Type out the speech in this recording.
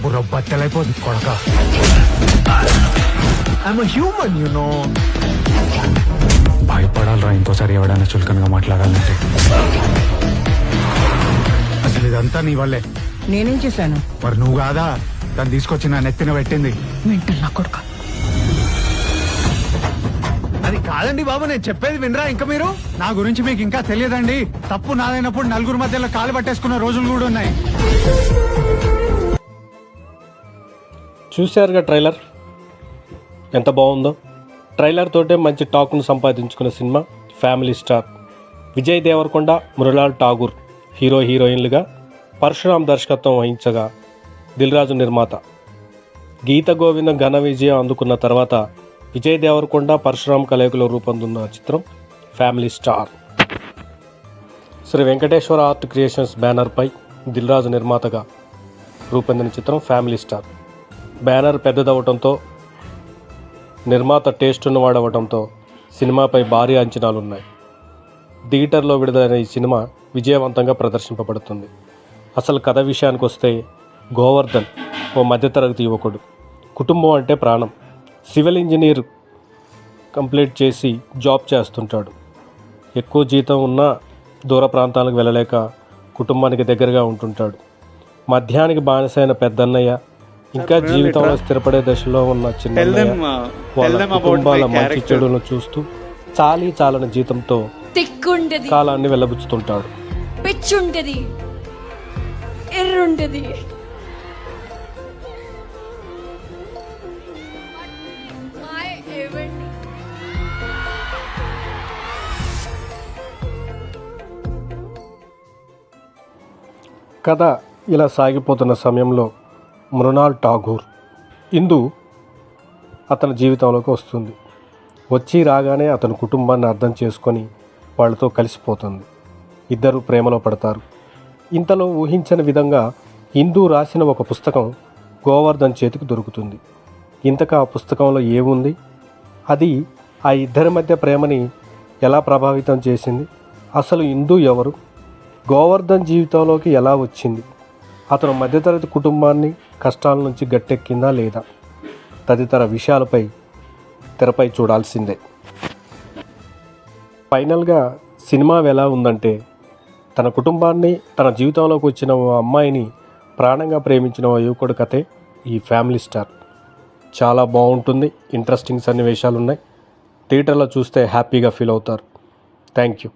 బుర్ర బట్టలైపోతుంది కొడక. I'm human you know. భయపడాలరా ఇంకోసారి ఎవడైనా చులకనగా మాట్లాడాలంటే. అసలు ఇదంతా నీ వల్లే. నేనేం చేశాను? మరి నువ్వు కాదా దాన్ని తీసుకొచ్చి నా నెత్తిన పెట్టింది? వింటున్నా కొడుక. అది కాదండి బాబు, నేను చెప్పేది వినరా ఇంకా మీరు? నా గురించి మీకు ఇంకా తెలియదండి. తప్పు నాదైనప్పుడు నలుగురు మధ్యలో కాలు పట్టేసుకున్న రోజులు కూడా ఉన్నాయి. చూశారుగా ట్రైలర్ ఎంత బాగుందో. ట్రైలర్ తోటే మంచి టాక్ను సంపాదించుకున్న cinema family star. Vijay Deverakonda, Mrunal Thakur హీరోయిన్లుగా, పరశురామ్ దర్శకత్వం వహించగా దిల్ రాజు నిర్మాత. గీత గోవిందం ఘన విజయం అందుకున్న తర్వాత విజయ్ దేవరకొండ, పరశురామ్ కలయికలో రూపొందున్న చిత్రం family star. Sri Venkateswara art creations బ్యానర్పై దిల్ రాజు నిర్మాతగా రూపొందిన చిత్రం ఫ్యామిలీ స్టార్. బ్యానర్ పెద్దదవడంతో, నిర్మాత టేస్ట్ ఉన్నవాడవడంతో సినిమాపై భారీ అంచనాలున్నాయి. థియేటర్లో విడుదలైన ఈ సినిమా విజయవంతంగా ప్రదర్శింపబడుతుంది. అసలు కథ విషయానికి వస్తే, గోవర్ధన్ ఓ మధ్యతరగతి యువకుడు. కుటుంబం అంటే ప్రాణం. సివిల్ ఇంజనీర్ కంప్లీట్ చేసి జాబ్ చేస్తుంటాడు. ఎక్కువ జీతం ఉన్నా దూర ప్రాంతాలకు వెళ్ళలేక కుటుంబానికి దగ్గరగా ఉంటుంటాడు. మధ్యానికి బానిసైన పెద్దన్నయ్య, ఇంకా జీవితంలో స్థిరపడే దశలో ఉన్న చిన్నయ్య వాళ్ళ కుటుంబాల మంచి చెడులను చూస్తూ చాలని జీతంతో కాలాన్ని వెళ్ళబుచ్చుతుంటాడు. పిచ్చుంటది, ఎర్రుంటది. కథ ఇలా సాగిపోతున్న సమయంలో మృణాల్ ఠాగూర్, ఇందు అతని జీవితంలోకి వస్తుంది. వచ్చి రాగానే అతని కుటుంబాన్ని అర్థం చేసుకొని వాళ్ళతో కలిసిపోతుంది. ఇద్దరు ప్రేమలో పడతారు. ఇంతలో ఊహించని విధంగా ఇందు రాసిన ఒక పుస్తకం గోవర్ధన్ చేతికి దొరుకుతుంది. ఇంతకా ఆ పుస్తకంలో ఏముంది? అది ఆ ఇద్దరి మధ్య ప్రేమని ఎలా ప్రభావితం చేసింది? అసలు ఇందు ఎవరు? గోవర్ధన్ జీవితంలోకి ఎలా వచ్చింది? అతను మధ్యతరగతి కుటుంబాన్ని కష్టాల నుంచి గట్టెక్కిందా లేదా? తదితర విషయాలపై తెరపై చూడాల్సిందే. ఫైనల్గా సినిమా ఎలా ఉందంటే, తన కుటుంబాన్ని, తన జీవితంలోకి వచ్చిన ఓ అమ్మాయిని ప్రాణంగా ప్రేమించిన ఓ యువకుడి కథే ఈ ఫ్యామిలీ స్టార్. చాలా బాగుంటుంది. ఇంట్రెస్టింగ్ సన్నివేశాలు ఉన్నాయి. థియేటర్లో చూస్తే హ్యాపీగా ఫీల్ అవుతారు. Thank you.